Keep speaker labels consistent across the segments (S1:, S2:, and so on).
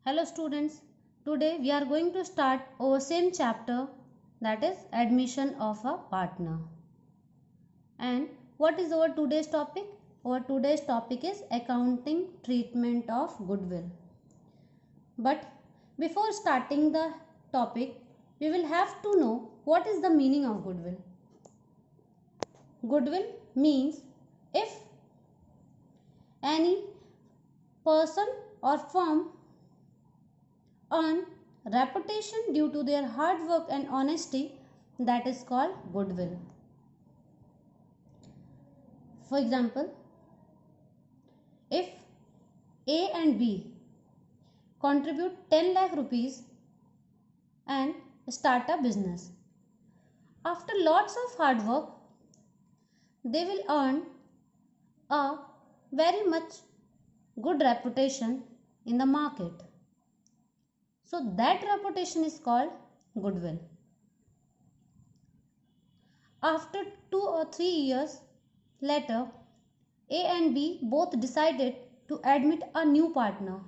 S1: Hello students, today we are going to start our same chapter, that is admission of a partner. And what is our today's topic? Our today's topic is accounting treatment of goodwill. But before starting the topic, we will have to know what is the meaning of goodwill. Goodwill means if any person or firm earn reputation due to their hard work and honesty, that is called goodwill. For example, if A and B contribute 10 lakh rupees and start a business, after lots of hard work, they will earn a very much good reputation in the market. So that reputation is called goodwill. After 2 or 3 years later, A and B both decided to admit a new partner,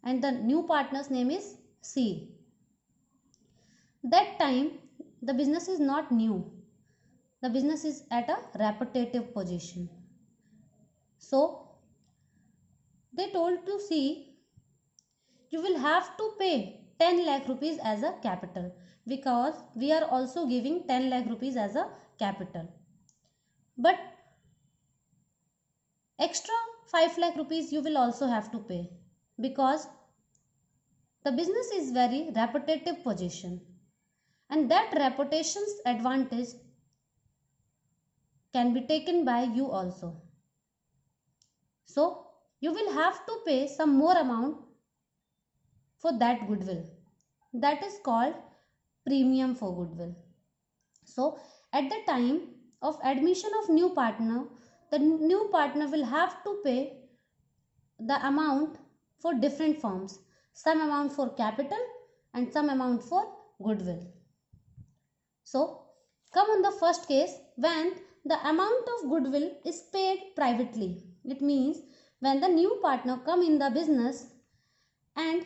S1: and the new partner's name is C. That time the business is not new. The business is at a repetitive position. So they told to C, you will have to pay 10 lakh rupees as a capital because we are also giving 10 lakh rupees as a capital. But extra 5 lakh rupees you will also have to pay because the business is very repetitive position, and that reputation's advantage can be taken by you also. So you will have to pay some more amount for that goodwill. That is called premium for goodwill. So at the time of admission of new partner, the new partner will have to pay the amount for different firms, some amount for capital and some amount for goodwill. So come on the first case, when the amount of goodwill is paid privately. It means when the new partner come in the business, and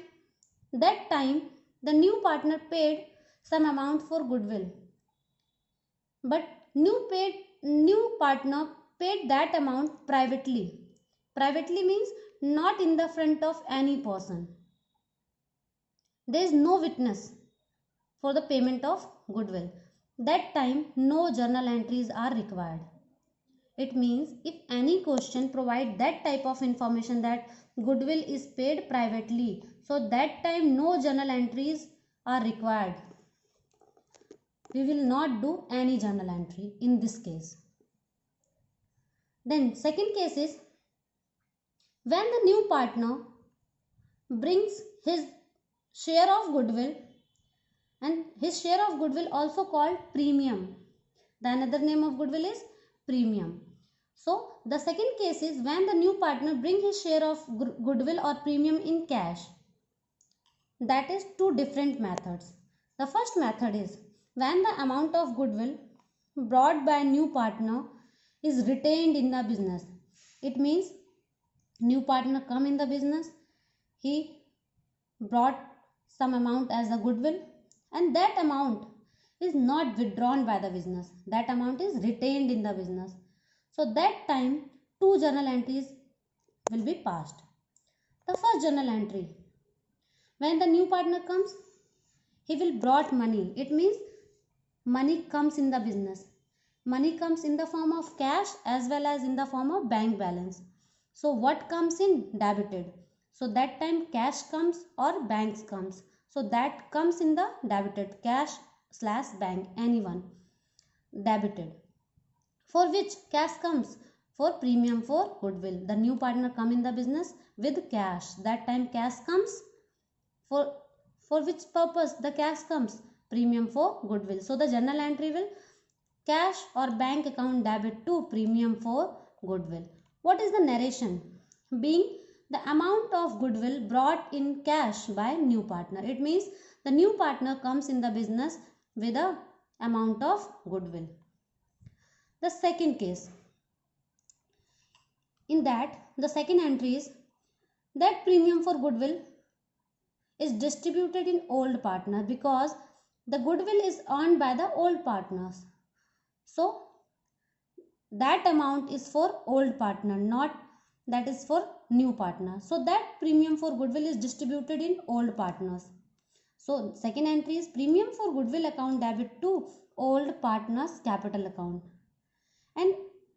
S1: that time the new partner paid some amount for goodwill, but new partner paid that amount privately. Privately means not in the front of any person. There is no witness for the payment of goodwill. That time no journal entries are required. It means if any question provide that type of information that goodwill is paid privately, so that time no journal entries are required. We will not do any journal entry in this case. Then second case is when the new partner brings his share of goodwill, and his share of goodwill also called premium. The another name of goodwill is premium. So the second case is when the new partner bring his share of goodwill or premium in cash. That is two different methods. The first method is when the amount of goodwill brought by new partner is retained in the business. It means new partner come in the business, he brought some amount as a goodwill, and that amount is not withdrawn by the business. That amount is retained in the business. So that time two journal entries will be passed. The first journal entry, when the new partner comes, he will brought money. It means money comes in the business. Money comes in the form of cash as well as in the form of bank balance. So what comes in? Debited. So that time cash comes or banks comes. So that comes in the debited, cash / bank, anyone, debited. For which cash comes? For premium for goodwill. The new partner come in the business with cash. That time cash comes. For which purpose the cash comes? Premium for goodwill. So the journal entry will cash or bank account debit to premium for goodwill. What is the narration? Being the amount of goodwill brought in cash by new partner. It means the new partner comes in the business with a amount of goodwill. The second case, in that the second entry is that premium for goodwill is distributed in old partner because the goodwill is earned by the old partners. So that amount is for old partner, not that is for new partner. So that premium for goodwill is distributed in old partners. So second entry is premium for goodwill account debit to old partners capital account. And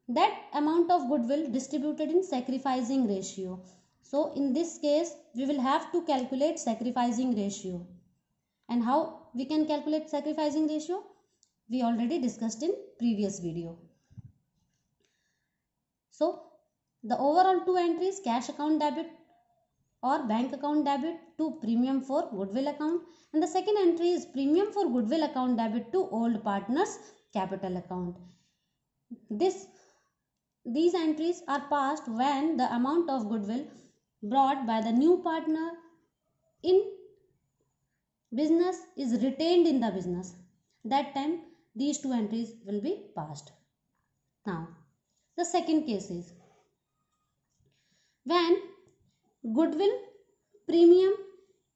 S1: that amount of goodwill distributed in sacrificing ratio. So in this case, we will have to calculate sacrificing ratio. And how we can calculate sacrificing ratio? We already discussed in previous video. So the overall two entries, cash account debit or bank account debit to premium for goodwill account, and the second entry is premium for goodwill account debit to old partners capital account. These entries are passed when the amount of goodwill brought by the new partner in business is retained in the business. That time these two entries will be passed. Now the second case is when goodwill premium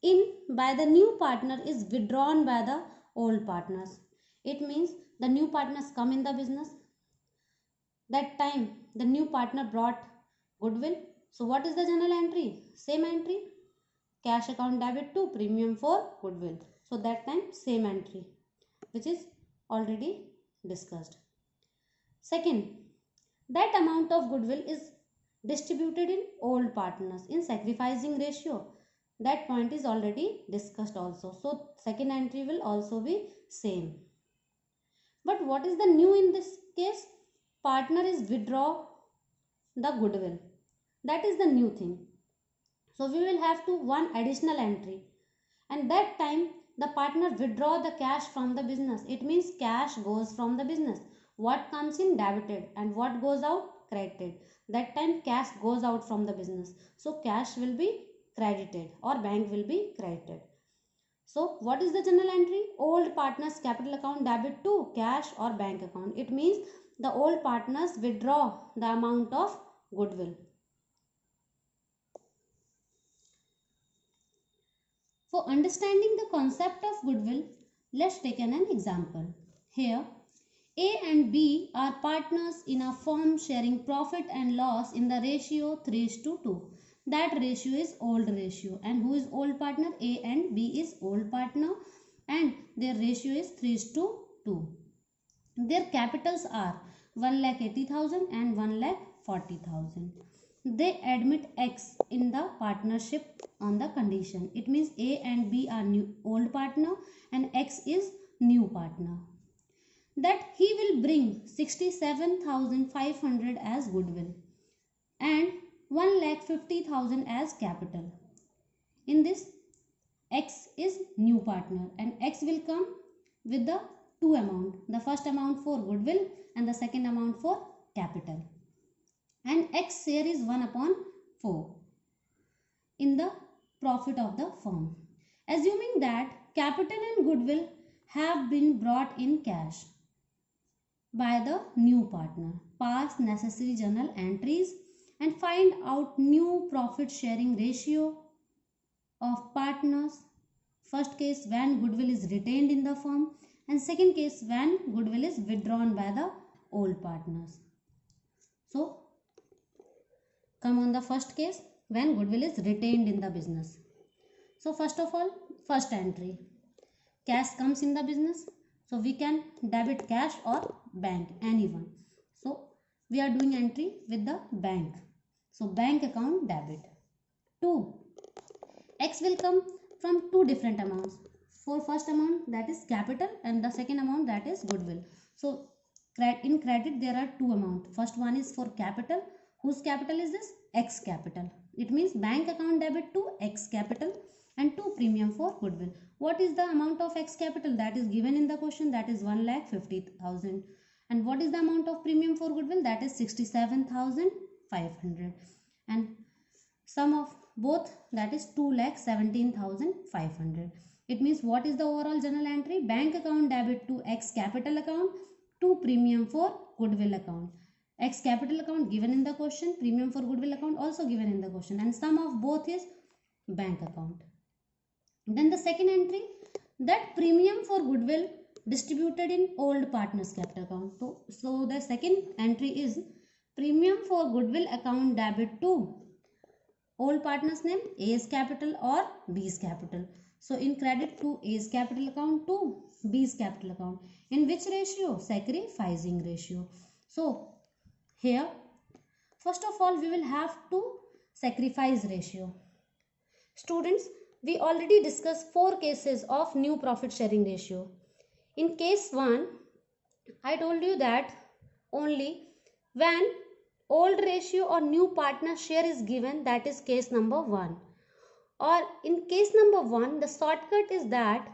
S1: in by the new partner is withdrawn by the old partners. It means the new partners come in the business. That time the new partner brought goodwill. So what is the journal entry? Same entry, cash account debit to premium for goodwill. So that time same entry, which is already discussed. Second, that amount of goodwill is distributed in old partners in sacrificing ratio. That point is already discussed also. So second entry will also be same. But what is the new in this case? Partner is withdraw the goodwill. That is the new thing. So we will have to one additional entry, and that time the partner withdraw the cash from the business. It means cash goes from the business. What comes in debited and what goes out credited. That time cash goes out from the business. So cash will be credited or bank will be credited. So what is the journal entry? Old partners capital account debit to cash or bank account. It means the old partners withdraw the amount of goodwill. For understanding the concept of goodwill, let's take an example. Here, A and B are partners in a firm sharing profit and loss in the ratio 3:2. That ratio is old ratio. And who is old partner? A and B is old partner and their ratio is 3:2. Their capitals are 1,80,000 and 1,40,000. They admit X in the partnership on the condition. It means A and B are new old partner and X is new partner. That he will bring 67,500 as goodwill and 1,50,000 as capital. In this, X is new partner and X will come with the two amount. The first amount for goodwill and the second amount for capital. And X share is 1/4 in the profit of the firm. Assuming that capital and goodwill have been brought in cash by the new partner, pass necessary journal entries and find out new profit sharing ratio of partners. First case when goodwill is retained in the firm and second case when goodwill is withdrawn by the old partners. So come on the first case when goodwill is retained in the business. So first of all, first entry, cash comes in the business. So we can debit cash or bank, anyone. So we are doing entry with the bank. So bank account debit. 2. X will come from two different amounts. For first amount that is capital and the second amount that is goodwill. So in credit there are two amounts. First one is for capital. Whose capital is this? X capital. It means bank account debit to X capital and 2 premium for goodwill. What is the amount of X capital? That is given in the question. That is 1,50,000. And what is the amount of premium for goodwill? That is 67,500. And sum of both, that is 2,17,500. It means what is the overall journal entry? Bank account debit to X capital account, 2 premium for goodwill account. X capital account given in the question, premium for goodwill account also given in the question, and sum of both is bank account. Then the second entry, that premium for goodwill distributed in old partners capital account. So the second entry is premium for goodwill account debit to old partners name A's capital or B's capital. So in credit to A's capital account to B's capital account. In which ratio? Sacrificing ratio. So here first of all we will have to sacrifice ratio. Students, we already discussed 4 cases of new profit sharing ratio. In case 1, I told you that only when old ratio or new partner share is given, that is case number 1. Or in case number 1, the shortcut is that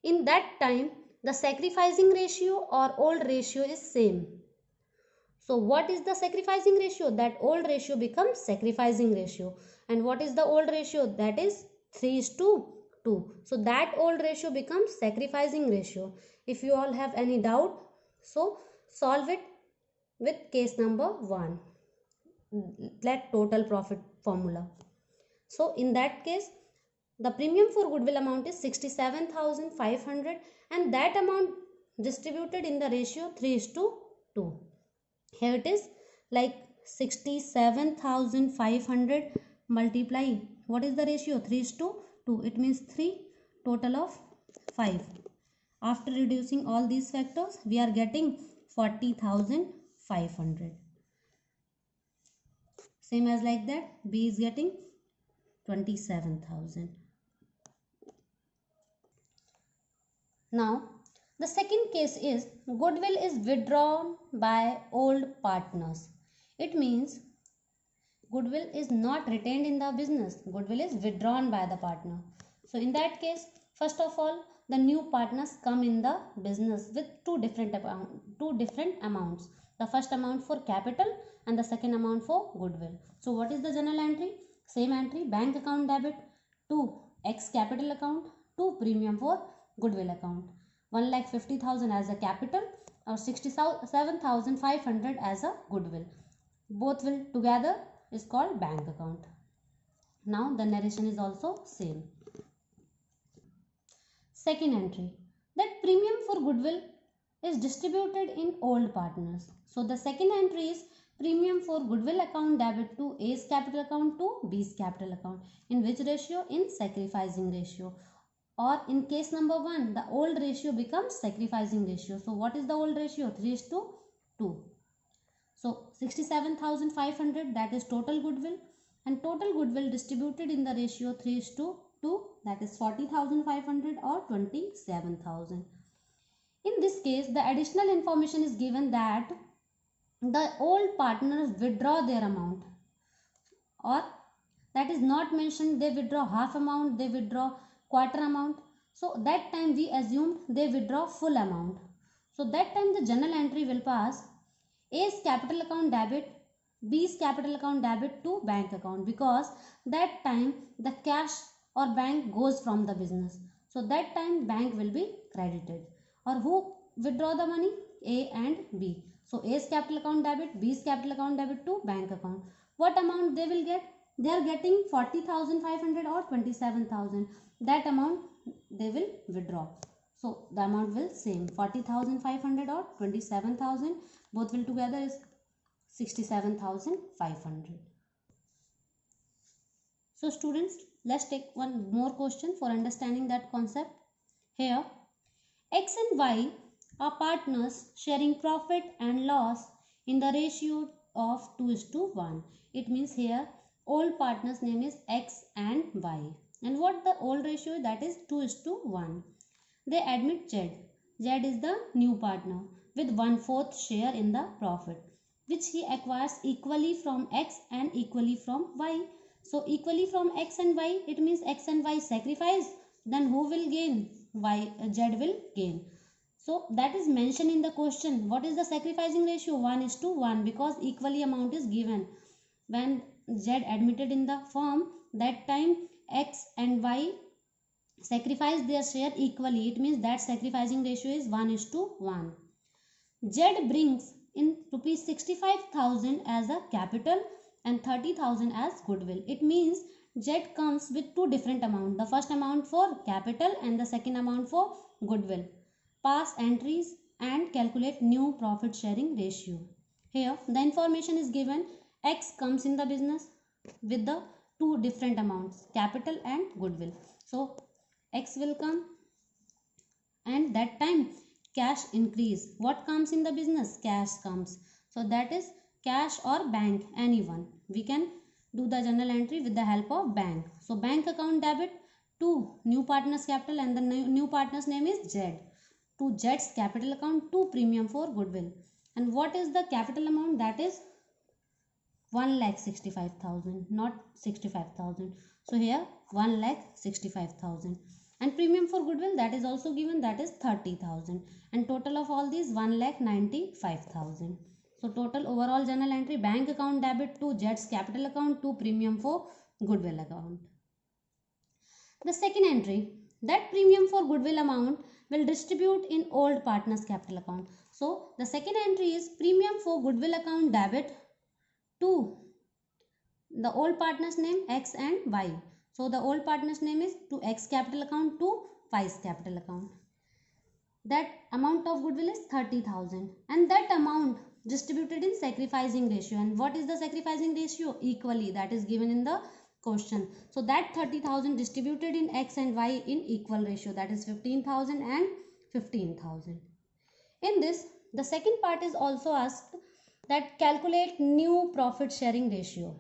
S1: in that time the sacrificing ratio or old ratio is same. So what is the sacrificing ratio? That old ratio becomes sacrificing ratio. And what is the old ratio? That is 3:2. So that old ratio becomes sacrificing ratio. If you all have any doubt, so solve it with case number 1. Let total profit formula. So in that case, the premium for goodwill amount is 67,500 and that amount distributed in the ratio 3:2. Here it is like 67,500 multiply. What is the ratio? 3:2. It means 3 total of 5. After reducing all these factors, we are getting 40,500. Same as like that, B is getting 27,000. Now, the second case is goodwill is withdrawn by old partners. It means goodwill is not retained in the business. Goodwill is withdrawn by the partner. So in that case, first of all, the new partners come in the business with two different amounts. The first amount for capital and the second amount for goodwill. So what is the journal entry? Same entry, bank account debit to X capital account to premium for goodwill account. 1,50,000 as a capital or 67,500 as a goodwill. Both will together is called bank account. Now the narration is also same. Second entry, that premium for goodwill is distributed in old partners. So the second entry is premium for goodwill account debit to A's capital account to B's capital account. In which ratio? In sacrificing ratio. Or in case number 1, the old ratio becomes sacrificing ratio. So what is the old ratio? 3:2. So 67,500, that is total goodwill, and total goodwill distributed in the ratio 3:2, that is 40,500 or 27,000. In this case, the additional information is given that the old partners withdraw their amount, or that is not mentioned they withdraw half amount, they withdraw quarter amount. So that time we assume they withdraw full amount. So that time the journal entry will pass A's capital account debit, B's capital account debit to bank account, because that time the cash or bank goes from the business. So that time bank will be credited. Or who withdraw the money? A and B. So A's capital account debit, B's capital account debit to bank account. What amount they will get? They are getting 40,500 or 27,000. That amount they will withdraw. So the amount will same, 40,500 or 27,000. Both will together is 67,500. So students, let's take one more question for understanding that concept. Here, X and Y are partners sharing profit and loss in the ratio of 2:1. It means here old partners name is X and Y. And what the old ratio? That is 2:1. They admit Z. Z is the new partner with 1/4 share in the profit, which he acquires equally from X and equally from Y. So equally from X and Y, it means X and Y sacrifice. Then who will gain? Z will gain. So that is mentioned in the question. What is the sacrificing ratio? 1:1, because equally amount is given. When Z admitted in the firm, that time X and Y sacrifice their share equally. It means that sacrificing ratio is 1:1. Z brings in rupees 65,000 as a capital and 30,000 as goodwill. It means Z comes with two different amounts. The first amount for capital and the second amount for goodwill. Pass entries and calculate new profit sharing ratio. Here the information is given. X comes in the business with the two different amounts, capital and goodwill. So X will come, and that time cash increase. What comes in the business? Cash comes. So that is cash or bank, anyone. We can do the journal entry with the help of bank. So bank account debit to new partner's capital, and the new partner's name is Z. To Z's capital account, to premium for goodwill. And what is the capital amount? That is 1,65,000, not 65,000. So here 1,65,000. And premium for goodwill, that is also given, that is 30,000. And total of all these 1,95,000. So total overall journal entry: bank account debit to Z's capital account, to premium for goodwill account. The second entry, that premium for goodwill amount will distribute in old partner's capital account. So the second entry is premium for goodwill account debit to the old partner's name X and Y. So the old partner's name is to X capital account, to Y's capital account. That amount of goodwill is 30,000, and that amount distributed in sacrificing ratio. And what is the sacrificing ratio? Equally, that is given in the question. So that 30,000 distributed in X and Y in equal ratio, that is 15,000 and 15,000. In this, the second part is also asked, that calculate new profit sharing ratio.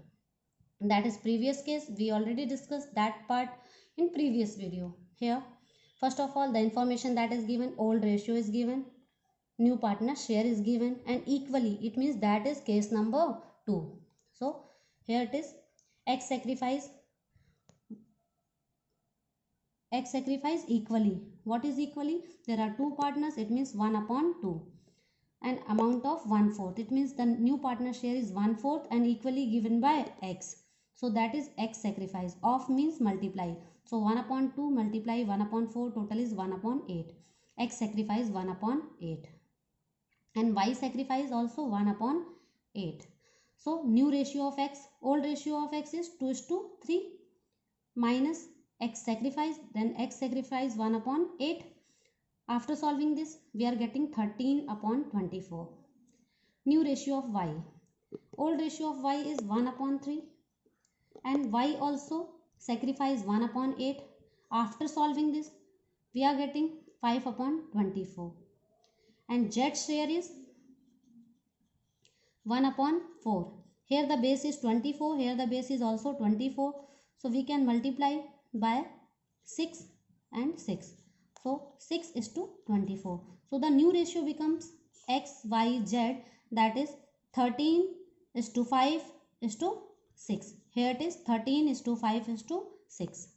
S1: That is previous case, we already discussed that part in previous video. Here first of all, the information that is given, old ratio is given, new partner share is given, and equally, it means that is case number 2. So here it is, X sacrifice equally. What is equally? There are two partners, it means 1/2. And amount of 1/4, it means the new partner share is 1/4 and equally given by X. So that is X sacrifice. Of means multiply. So 1/2 multiply 1/4, total is 1/8. X sacrifice 1/8. And Y sacrifice also 1/8. So new ratio of X, old ratio of X is 2:3, minus X sacrifice, then X sacrifice 1/8. After solving this, we are getting 13/24. New ratio of Y. Old ratio of Y is 1/3, and Y also sacrifice 1/8. After solving this, we are getting 5/24. And Z share is 1/4. Here the base is 24, here the base is also 24. So we can multiply by 6 and 6. So 6:24. So the new ratio becomes X, Y, Z, that is 13:5:6. Here it is 13:5:6.